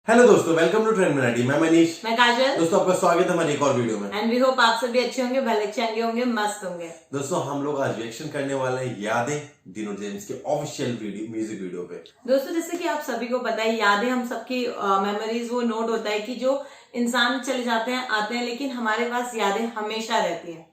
Hello दोस्तों, welcome to trend Minati. मैं मनीष। मैं काजल। दोस्तों, आपका स्वागत है हमारी एक और वीडियो में। एंड वी होप आप सभी अच्छे होंगे, भले चंगे होंगे, मस्त होंगे। दोस्तों, हम लोग आज रिएक्शन करने वाले हैं यादें डिनो जेम्स के ऑफिशियल म्यूजिक वीडियो पे। दोस्तों, जैसे कि आप सभी को पता है, यादें हम सबकी मेमोरीज वो नोट होता है कि जो इंसान चले जाते हैं आते हैं, लेकिन हमारे पास यादें हमेशा रहती हैं।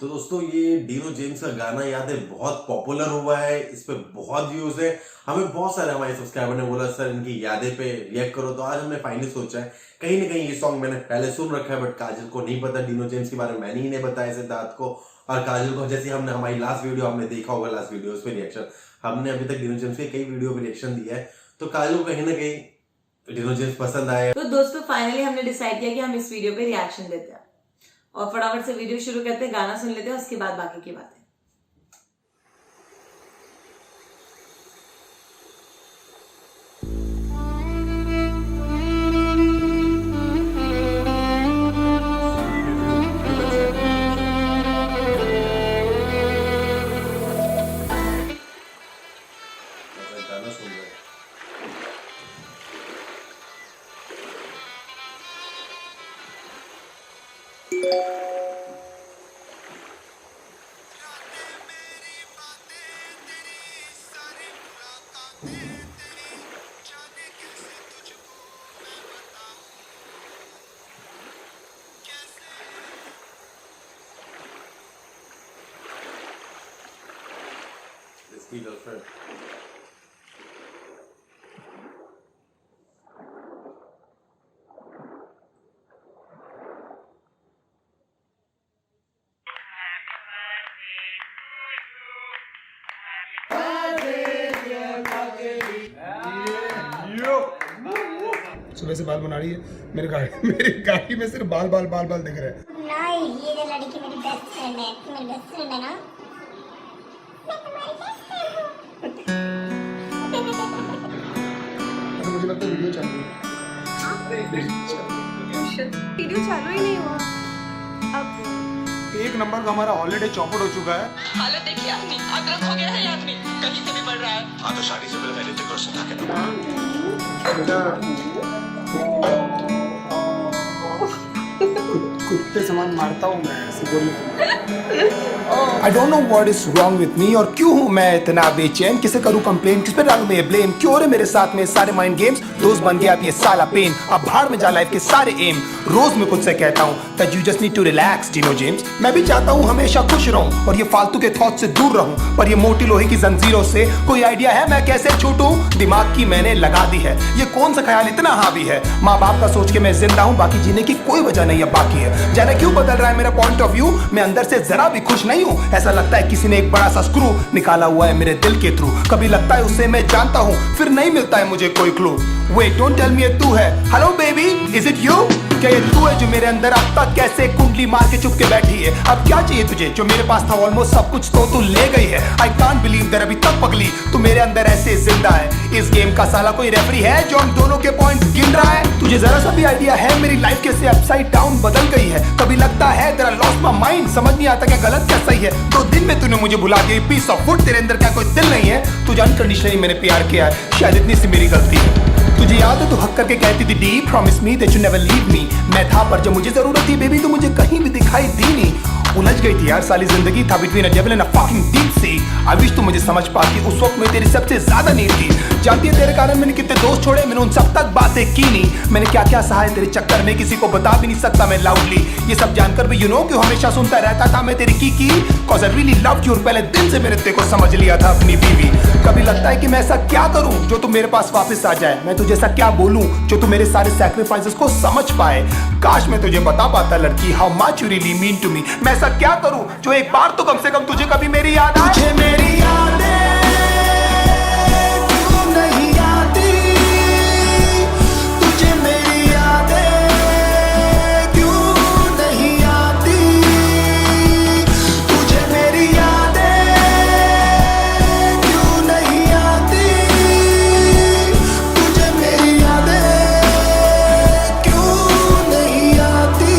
तो दोस्तों, ये डिनो जेम्स का गाना याद है बहुत पॉपुलर हुआ है, इस पे बहुत व्यूज है। हमें बहुत सारे हमारे सब्सक्राइबर ने बोला सर इनकी यादें पे रिएक्ट करो, तो आज हमने फाइनली सोचा है। कहीं ना कहीं ये सॉन्ग मैंने पहले सुन रखा है, बट काजल को नहीं पता डिनो जेम्स के बारे में। मैंने ही नहीं बताया सिद्धार्थ को और काजल को। जैसे हमने हमारी लास्ट वीडियो हमने देखा होगा, लास्ट वीडियो उस पर रिएक्शन हमने अभी तक डिनो जेम्स के कई वीडियो पे रिएक्शन दिया है, तो काजल को कहीं ना कहीं डिनो जेम्स पसंद आया। तो दोस्तों, फाइनली हमने डिसाइड किया कि हम इस वीडियो पे रिएक्शन देते हैं और फटाफट से वीडियो शुरू करते हैं, गाना सुन लेते हैं, उसके बाद बाकी की बातें। गाना सुन रहे हैं। इसकी गर्लफ्रेंड सुबह से बाल बना रही है। मेरी गाड़ी में सिर्फ बाल बाल बाल बाल दिख रहे हैं। नहीं, ये जो लड़की मेरी बेस्ट फ्रेंड है, तू मेरी बेस्ट फ्रेंड है ना? मैं तुम्हारी बेस्ट फ्रेंड हूँ। मुझे लगता है वीडियो चालू है। वीडियो चालू ही नहीं हुआ। अब एक नंबर का हमारा हॉलीडे चौपट हो चुका है। हालत देखिए अपनी, अदरक हो गया है आदमी, कहीं से भी बढ़ रहा है। हाँ, तो शादी से पहले ऋतिक रोशन का कहना। बेटा कुत्ते समान मारता हूँ मैं, ऐसे बोलने। I don't know what is wrong with me, और क्यों हूँ मैं इतना बेचैन, किसे करूँ कंप्लेन, किस पे डालूं मैं ब्लेम, क्यों हो रहे मेरे साथ में सारे माइंड गेम्स, दोस्त बन गया अब ये साला पेन, अब भाड़ में जा लाइफ के सारे एम। रोज मैं खुद से कहता हूँ that you just need to relax, Dino James. मैं भी चाहता हूँ हमेशा खुश रहूं और ये फालतू के थॉट से दूर रहूं, पर ये मोटी लोहे की जंजीरों से कोई आइडिया है मैं कैसे छूटूं? दिमाग की मैंने लगा दी है, ये कौन सा ख्याल इतना हावी है? माँ बाप का सोच के मैं जिंदा हूँ, बाकी जीने की कोई वजह नहीं है बाकी है। जाने क्यों बदल रहा है मेरा पॉइंट ऑफ व्यू, मैं अंदर से जरा भी खुश नहीं हूँ। ऐसा लगता है किसी ने एक बड़ा सा स्क्रू निकाला हुआ है मेरे दिल के थ्रू। कभी लगता है उसे मैं जानता हूँ, फिर नहीं मिलता है मुझे कोई clue. Wait, don't tell me ये तू है। Hello baby, is it you? क्या ये तू है जो मेरे अंदर अब तक कैसे कुंडली मार के चुप के बैठी है? अब क्या चाहिए तुझे? जो मेरे पास था ऑलमोस्ट सब कुछ तो तू ले गई है। आई कांट बिलीव दैट अभी तक पगली तू मेरे अंदर ऐसे जिंदा है। इस गेम का साला कोई रेफरी है जो हम दोनों के पॉइंट गिन रहा है? तुझे जरा सा भी आइडिया है मेरी लाइफ कैसे अपसाइड डाउन बदल गई है? कभी लगता है तेरा लॉस्ट माय माइंड, समझ नहीं आता क्या गलत क्या सही है। 2 दिन में तूने मुझे भुला दिया, पीस ऑफ वुड। तेरे अंदर क्या कोई दिल नहीं है? तुझे अनकंडीशनली मैंने प्यार किया है, शायद इतनी सी मेरी गलती है। तुझे याद है तू हक करके कहती थी D promise me that you never leave me. मैं था पर जब मुझे जरूरत थी बेबी तो मुझे कहीं भी दिखाई दी नहीं। उलझ गई थी यार साली जिंदगी, था between a devil and a fucking deep sea. I wish तू मुझे समझ पाती, उस वक्त में तेरी सबसे ज्यादा नीड थी। जानती है तेरे कारण मैंने कितने दोस्त छोड़े, मैंने उन सब तक बातें की नहीं। मैंने क्या क्या सहा है तेरे चक्कर में, किसी को बता भी नहीं सकता मैं लाउडली। ये सब जानकर भी यू नो कि हमेशा सुनता रहता था मैं तेरी की cause I really loved you. और पहले दिन से मैंने तेरे को समझ लिया था अपनी बीवी। कभी लगता है कि मैं ऐसा क्या करूं जो तू मेरे पास वापस आ जाए, मैं तुझे ऐसा क्या बोलूं जो तू मेरे सारे सैक्रिफाइसेस को समझ पाए। काश मैं तुझे बता पाता लड़की how much you really mean to me. मैं ऐसा क्या करूं जो एक बार तो कम से कम तुझे कभी मेरी याद आए। तुझे मेरी यादें क्यों नहीं आती? तुझे मेरी यादें क्यों नहीं आती? तुझे मेरी यादें क्यों नहीं आती? तुझे मेरी यादें क्यों नहीं आती?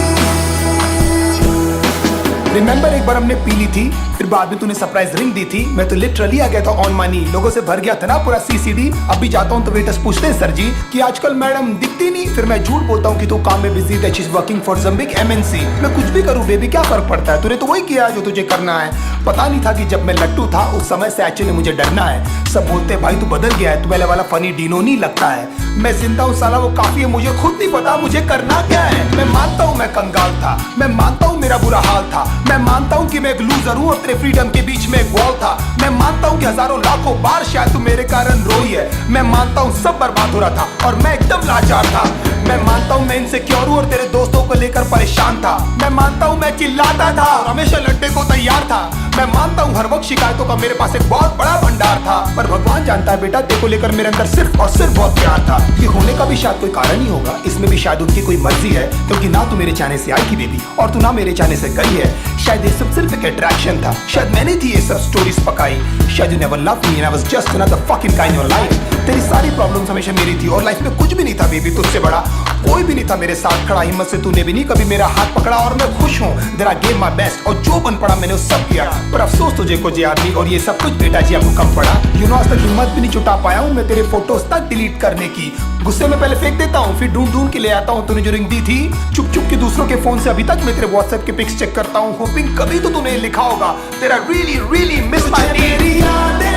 रिमेंबर एक बार हमने पी ली थी फिर बाद में तूने सरप्राइज रिंग दी थी, मैं तो लिटरली आ गया था ऑन मनी, लोगों से भर गया था ना पूरा सीसीडी। अब भी जाता हूँ तो वेटर्स पूछते हैं सर जी कि आजकल मैडम दिखती नहीं, फिर मैं झूठ बोलता हूँ कि तू काम में बिजी है, she is working for some big MNC. मैं कुछ भी करूँ बेबी क्या फर्क पड़ता है, तूने तो वही किया जो तुझे करना है। पता नहीं था कि जब मैं लट्टू था उस समय से एक्चुअली मुझे डरना है। सब बोलते हैं भाई तू बदल गया है, तू पहले वाला फनी डीनो नहीं लगता है। मैं जिंदा हूँ साला वो काफी है, मुझे खुद नहीं पता मुझे करना क्या है। मैं मानता हूँ मैं कंगाल था, मैं मानता हूँ मेरा बुरा हाल था, मैं मानता हूँ कि मैं एक लूजर हूँ और तेरे फ्रीडम के बीच में एक वॉल था। मैं मानता हूँ कि हजारों लाखों बार शायद तू मेरे कारण रोई है। मैं मानता हूँ सब बर्बाद हो रहा था और मैं एकदम लाचार था। मैं मानता हूँ मैं इनसिक्योर हूँ और तेरे दोस्तों को लेकर परेशान था। मैं मानता हूँ मैं चिल्लाता था और हमेशा लड़ने को तैयार था। मैं मानता हूँ हर वक्त शिकायतों का मेरे पास एक बहुत बड़ा भंडार था, पर भगवान जानता है बेटा तेरे को लेकर मेरे अंदर सिर्फ और सिर्फ बहुत प्यार था। ये होने का भी शायद कोई कारण ही होगा, इसमें भी शायद उनकी कोई मर्जी है, क्योंकि ना तू मेरे चाहने से आई थी बेबी और तू ना मेरे चाहने से गई है। शायद ये सब सिर्फ एक अट्रैक्शन था, शायद मैंने थी ये सब स्टोरीज पकाई। शायद you never loved me and I was just another fucking guy in your life. तेरी सारी प्रॉब्लम्स हमेशा मेरी थी और लाइफ में कुछ भी नहीं था बेबी तुझसे बड़ा। कोई भी नहीं था मेरे साथ खड़ा, हिम्मत से तूने भी नहीं कभी मेरा हाथ पकड़ा और मैं खुश हूँ that I gave my best और जो बन पड़ा मैंने वो सब किया। पर अफसोस तुझे कुछ याद नहीं और ये सब कुछ बेटा जी आपको कम पड़ा। यू नो आज तक हिम्मत भी नहीं जुटा पाया हूँ मैं तेरे फोटोज तक डिलीट करने की। गुस्से में पहले फेंक देता हूँ फिर ढूंढ ढूंढ के ले आता हूँ। तूने जो रिंग दी थी चुप चुप के दूसरों के फोन से अभी तक मैं तेरे व्हाट्सएप के पिक्स चेक करता हूँ, होपिंग कभी तो तूने लिखा होगा तेरा रियली रियली मिस माय मेरी यादें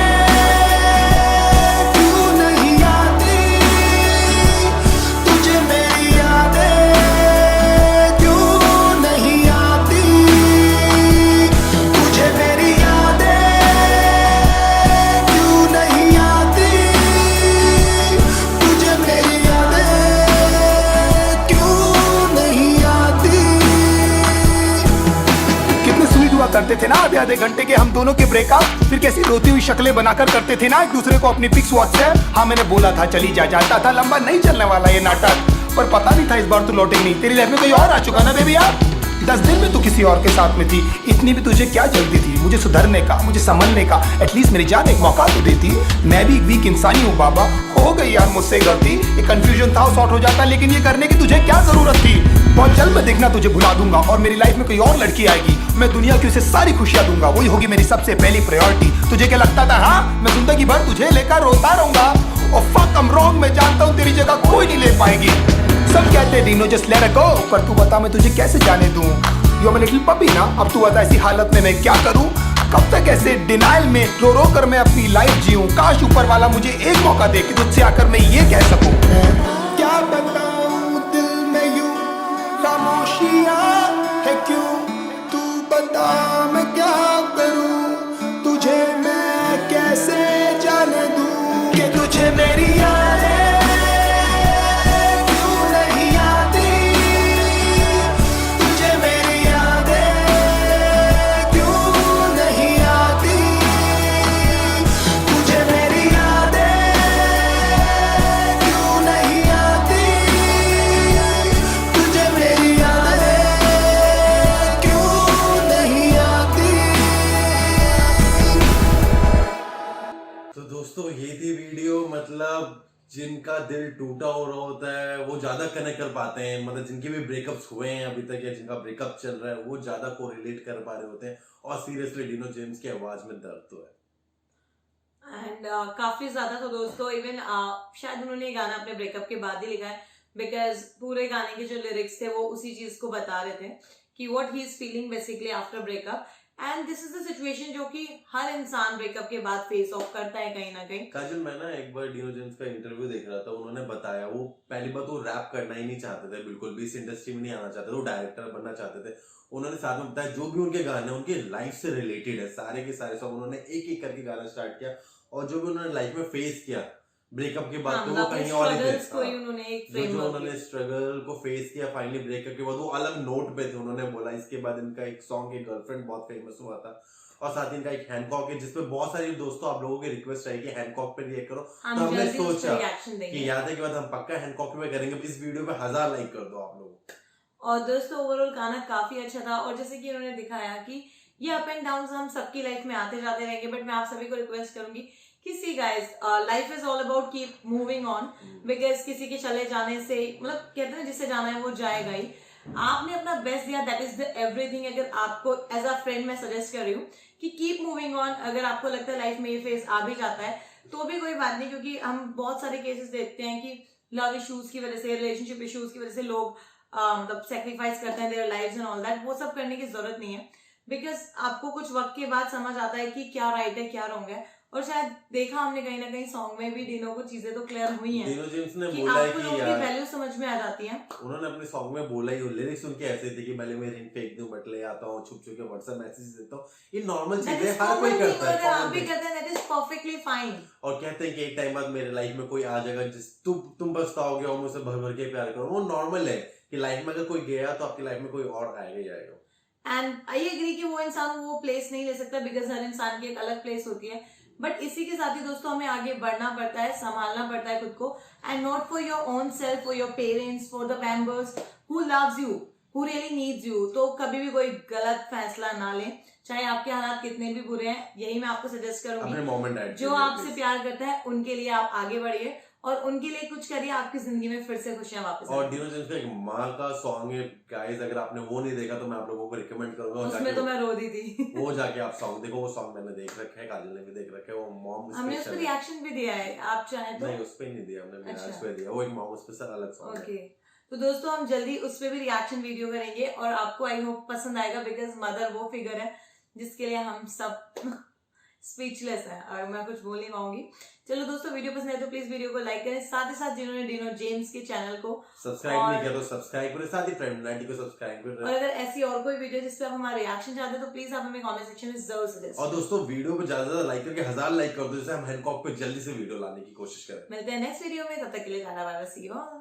क्यों नहीं आती, तुझे मेरी यादें क्यों नहीं आती, तुझे मेरी यादें क्यों नहीं आती, तुझे मेरी यादें क्यों नहीं आती। कितने स्वीट हुआ करते थे ना आधे आधे घंटे के हम दोनों के ब्रेकअप, फिर कैसी रोती हुई शक्लें बनाकर करते थे ना एक दूसरे को अपनी पिक्स व्हाट्सएप। हाँ मैंने बोला था चली जा, जानता था लंबा नहीं चलने वाला ये नाटक, पर पता नहीं था इस बार तू लौटेगी नहीं। तेरी लाइफ में कोई और आ चुका ना बेबी यार। 10 दिन में तू किसी और के साथ में थी, इतनी भी तुझे क्या जल्दी थी मुझे सुधरने का, मुझे संभलने का। एटलीस्ट मेरी जान एक मौका तो देती। मैं भी एक वीक इंसान ही हूँ बाबा, हो गई यार मुझसे गलती। एक कंफ्यूजन था सॉर्ट हो जाता, लेकिन ये करने की तुझे क्या जरूरत थी। बहुत जल्द मैं देखना तुझे भुला दूंगा और मेरी लाइफ में कोई और लड़की आएगी, मैं दुनिया की उसे सारी खुशियां दूंगा, वही होगी मेरी सबसे पहली प्रायोरिटी। तुझे क्या लगता था हाँ मैं जिंदगी भर तुझे लेकर रोता रहूंगा? और फक आई एम रॉन्ग, मैं जानता हूँ तेरी जगह कोई नहीं ले पाएगी। सब कहते Dino just let it go, पर तू बता मैं तुझे कैसे जाने दूं। You are my little puppy ना, अब तू बता ऐसी हालत में मैं क्या करूं। कब तक ऐसे डिनाइल में रो रो कर मैं अपनी लाइफ जीऊं। काश ऊपर वाला मुझे एक मौका दे कि तुझसे आकर मैं ये कह सकूं। क्या बताऊं दिल में यूं खामोशियां है क्यों, तू बता मैं क्या करूं, तुझे मैं कैसे जाने दूं कि तुझे मेरी यादें क्यों नहीं आती, तुझे मेरी यादें क्यों नहीं आती, तुझे मेरी यादें क्यों नहीं आती, तुझे मेरी यादें क्यों नहीं आती। तो दोस्तों ये थी वीडियो, मतलब जिनका दिल टूटा हो रहा होता है वो ज्यादा कनेक्ट कर पाते हैं, मतलब जिनके भी ब्रेकअप्स हुए हैं अभी तक या जिनका ब्रेकअप चल रहा है वो ज्यादा को रिलेट कर पा रहे होते हैं। और सीरियसली डीनो जेम्स की आवाज में दर्द तो है एंड काफी ज्यादा। तो दोस्तों इवन शायद उन्होंने ये गाना अपने ब्रेकअप के बाद ही लिखा है, बिकॉज पूरे गाने के जो लिरिक्स थे वो उसी चीज को बता रहे थे कि what he is feeling basically after breakup. And this is the situation जो कि हर इंसान ब्रेकअप के बाद फेस ऑफ करता है कहीं ना कहीं। काजल मैं ना एक बार डीनो जेम्स का इंटरव्यू देख रहा था, उन्होंने बताया वो पहली बात वो रैप करना ही नहीं चाहते थे, बिल्कुल भी इस इंडस्ट्री में नहीं आना चाहते थे, वो डायरेक्टर बनना चाहते थे। उन्होंने साथ में बताया जो भी उनके गाने उनके लाइफ से रिलेटेड है, सारे के सारे सब उन्होंने एक एक करके गाना स्टार्ट किया और जो भी उन्होंने लाइफ में फेस किया ब्रेकअप के बाद तो वो कहीं और ही थे। उन्होंने एक जो उन्होंने स्ट्रगल को फेस किया फाइनली ब्रेकअप के बाद वो अलग नोट पे थे। उन्होंने बोला इसके बाद इनका एक सॉन्ग एक गर्लफ्रेंड बहुत फेमस हुआ था और साथ ही इनका एक हैंकॉक है जिसपे बहुत सारे दोस्तों आप लोगों की रिक्वेस्ट रही कि हैंकॉक पे रिएक्ट करो, तो हमने सोचा कि याद है के बाद हम पक्का हैंकॉक पे करेंगे। इस वीडियो पे 1000 लाइक कर दो आप लोग। और दोस्तों ओवरऑल गाना काफी अच्छा था और जैसे कि उन्होंने दिखाया कि ये अप एंड डाउन हम सबकी लाइफ में आते जाते रहेंगे, बट मैं आप सभी को रिक्वेस्ट करूंगी कि see guys life is all about keep moving on, because किसी के चले जाने से मतलब कहते हैं जिससे जाना है वो जाएगा ही। आपने अपना बेस्ट दिया, दैट इज द एवरीथिंग। अगर आपको एज अ फ्रेंड मैं सजेस्ट कर रही हूँ कि कीप मूविंग ऑन। अगर आपको लगता है लाइफ में ये फेज आ भी जाता है तो भी कोई बात नहीं, क्योंकि हम बहुत सारे केसेस देखते हैं कि लव इश्यूज की वजह से, रिलेशनशिप इश्यूज की वजह से लोग मतलब सेक्रीफाइस करते हैं their lives and all that. वो सब करने की जरूरत नहीं है, बिकॉज आपको कुछ वक्त के बाद समझ आता है कि क्या राइट है क्या रॉन्ग है। और शायद देखा हमने कहीं ना कहीं सॉन्ग में भी डिनो को चीजें तो क्लियर हुई हैं डिनो जेम्स ने कि बोला है आपको कि लोगों की यार वैल्यू समझ में आ जाती है। उन्होंने अपने सॉन्ग में बोला ही, लिरिक्स उनके ऐसे थे कि भले मैं रिंग फेंक दूं बट ले आता हूँ, छुप छुप के व्हाट्सएप मैसेज देता हूँ, ये नॉर्मल चीज है, हर कोई करता है, आप भी करते हैं, दैट इज परफेक्टली फाइन। और कहते हैं कि एक टाइम बाद मेरे लाइफ में कोई आ जाएगा जिस तुम पछताओगे और मुझसे भर भर के प्यार करो। वो नॉर्मल है कि लाइफ में अगर कोई गया तो आपकी लाइफ में कोई और आएगा ही आएगा। एंड आई एग्री कि वो इंसान वो प्लेस नहीं ले सकता, बिकॉज हर इंसान की एक अलग प्लेस होती है। बट इसी के साथ ही दोस्तों हमें आगे बढ़ना पड़ता है, संभालना पड़ता है खुद को, and not for your own self, for your parents, for the members who loves you, who really needs you. तो कभी भी कोई गलत फैसला ना लें, चाहे आपके हालात कितने भी बुरे हैं। यही मैं आपको सजेस्ट करूंगी, जो आपसे प्यार करता है उनके लिए आप आगे बढ़िए और उनके लिए कुछ करिए, आपकी जिंदगी में फिर से खुशियां वापस और डिनो जेम्स का एक माँ का सॉन्ग है गाइस, अगर आपने वो नहीं देखा तो मैं आप लोगों को रिकमेंड करूंगा। उसमें तो मैं रो दी थी। वो जाके आप सॉन्ग देखो, वो सॉन्ग मैंने देख रखा है, काजल ने भी देख रखा है। वो मॉम हमने उस पर रिएक्शन भी दिया है, आप चाहे तो। नहीं उस पे नहीं दिया हमने, अच्छा। मिराज पे दिया। वो एक मॉम स्पेशल अलग सॉन्ग है। ओके, तो दोस्तों हम जल्दी उस पर भी रिएक्शन वीडियो करेंगे और आपको आई होप पसंद आएगा, बिकॉज मदर वो फिगर है जिसके लिए हम सब स्पीचलेस है और मैं कुछ बोल नहीं पाऊंगी। चलो दोस्तों, वीडियो पसंद है तो प्लीज वीडियो को लाइक करें, साथ ही साथ जिन्होंने डिनो जेम्स के चैनल को सब्सक्राइब नहीं किया तो सब्सक्राइब करें, साथ ही फ्रेंड नाइटी को सब्सक्राइब करें। और अगर ऐसी और कोई वीडियो जिस पे आप हमारा रिएक्शन चाहते हैं तो प्लीज आप हमें कमेंट सेक्शन में जरूर सजेस्ट। और दोस्तों वीडियो को ज्यादा से ज्यादा लाइक करके 1000 लाइक कर दो, जिससे हम हैंकॉक पे जल्दी से वीडियो लाने की कोशिश करें। मिलते हैं नेक्स्ट वीडियो में, तब तक के लिए टाटा bye bye, see you all.